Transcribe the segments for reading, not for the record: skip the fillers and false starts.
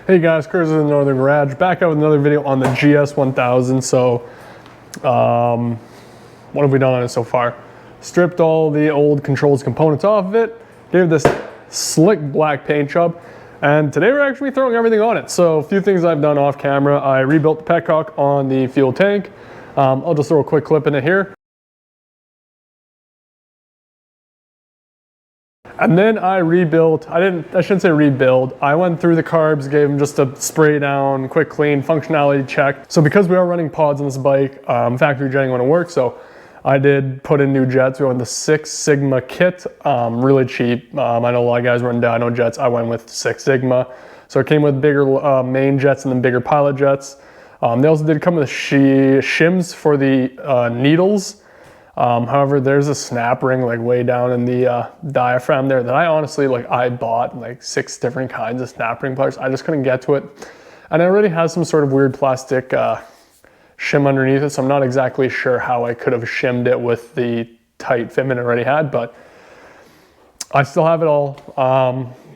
Hey guys, Curtis of the Northern Garage, back out with another video on the GS1000. So, what have we done on it so far? Stripped all the old controls components off of it, gave this slick black paint job, and today we're actually throwing everything on it. So, a few things I've done off camera. I rebuilt the petcock on the fuel tank. I'll just throw a quick clip in it here. And then I rebuilt, I shouldn't say rebuild, I went through the carbs, gave them just a spray down, quick clean, functionality check. So because we are running pods on this bike, factory jetting wouldn't work, so I did put in new jets. We went with the 6 Sigma kit, really cheap. I know a lot of guys run dyno jets, I went with 6 Sigma. So it came with bigger main jets and then bigger pilot jets. They also did come with shims for the needles. However, there's a snap ring like way down in the diaphragm there that I honestly, I bought like 6 different kinds of snap ring pliers. I just couldn't get to it. And it already has some sort of weird plastic shim underneath it, so I'm not exactly sure how I could have shimmed it with the tight fitment it already had, but I still have it all.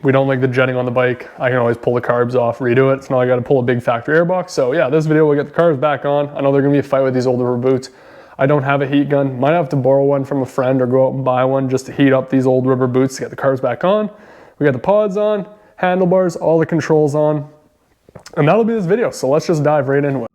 We don't like the jetting on the bike. I can always pull the carbs off, redo it. It's not like I gotta pull a big factory airbox. So yeah, this video we'll get the carbs back on. I know they're gonna be a fight with these older rubber boots. I don't have a heat gun. Might have to borrow one from a friend or go out and buy one just to heat up these old rubber boots to get the carbs back on. We got the pods on, handlebars, all the controls on, and that'll be this video. So let's just dive right into it.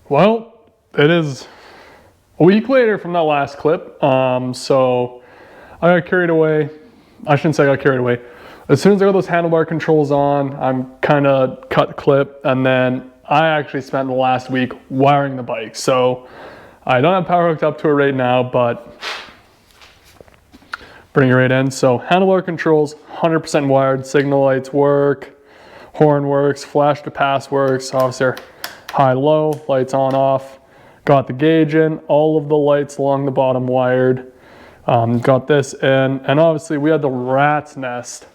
Well, it is a week later from that last clip, so I got carried away. I shouldn't say I got carried away. As soon as I got those handlebar controls on, I'm kind of cut the clip, and then I actually spent the last week wiring the bike. So I don't have power hooked up to it right now, but bring it right in. So handlebar controls, 100% wired, signal lights work, horn works, flash to pass works, obviously high low, lights on off, Got the gauge in, all of the lights along the bottom wired. Got this in, and obviously we had the rat's nest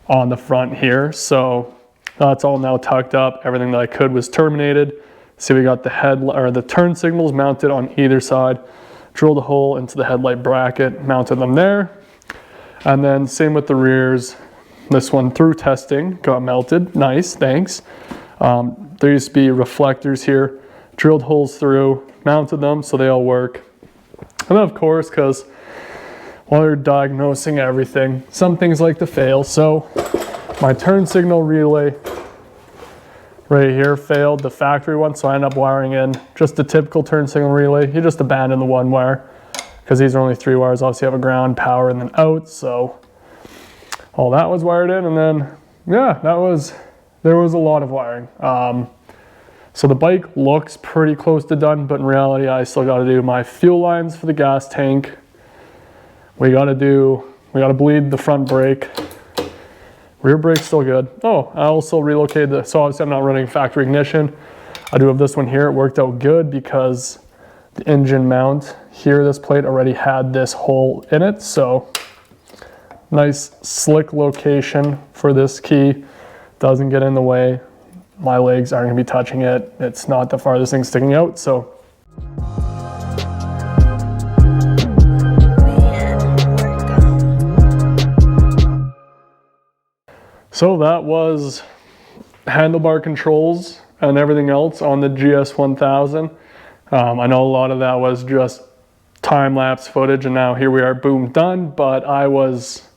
on the front here, so that's all now tucked up. Everything that I could was terminated. See, we got the turn signals mounted on either side. Drilled a hole into the headlight bracket, mounted them there. And then same with the rears. This one through testing got melted. Nice, thanks. There used to be reflectors here. Drilled holes through, mounted them so they all work. And then of course, because while you're diagnosing everything, some things like to fail. So my turn signal relay right here failed, the factory one, so I ended up wiring in just a typical turn signal relay. You just abandon the one wire because these are only 3 wires. Obviously you have a ground, power, and then out, so all that was wired in. And then yeah, there was a lot of wiring. So the bike looks pretty close to done, but in reality I still got to do my fuel lines for the gas tank. We got to bleed the front brake. Rear brake's still good. Oh, I also relocated so obviously I'm not running factory ignition. I do have this one here. It worked out good because the engine mount here, this plate already had this hole in it. So nice slick location for this key. Doesn't get in the way. My legs aren't gonna be touching it. It's not the farthest thing sticking out, so. So that was handlebar controls and everything else on the GS1000. I know a lot of that was just time-lapse footage, and now here we are, boom, done, but I was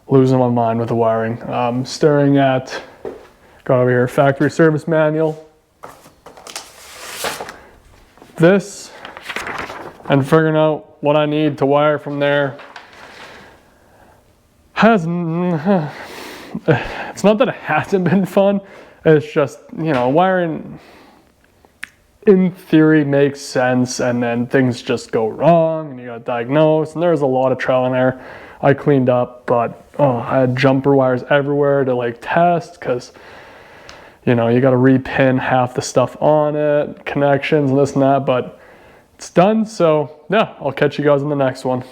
losing my mind with the wiring. Staring at, got over here, factory service manual. This, and figuring out what I need to wire from there has, it's not that it hasn't been fun, it's just, you know, wiring in theory makes sense, and then things just go wrong and you gotta diagnose, and there's a lot of trial and error. I cleaned up, but I had jumper wires everywhere to like test, because you know, you gotta repin half the stuff on it, connections and this and that, but it's done. So yeah, I'll catch you guys in the next one.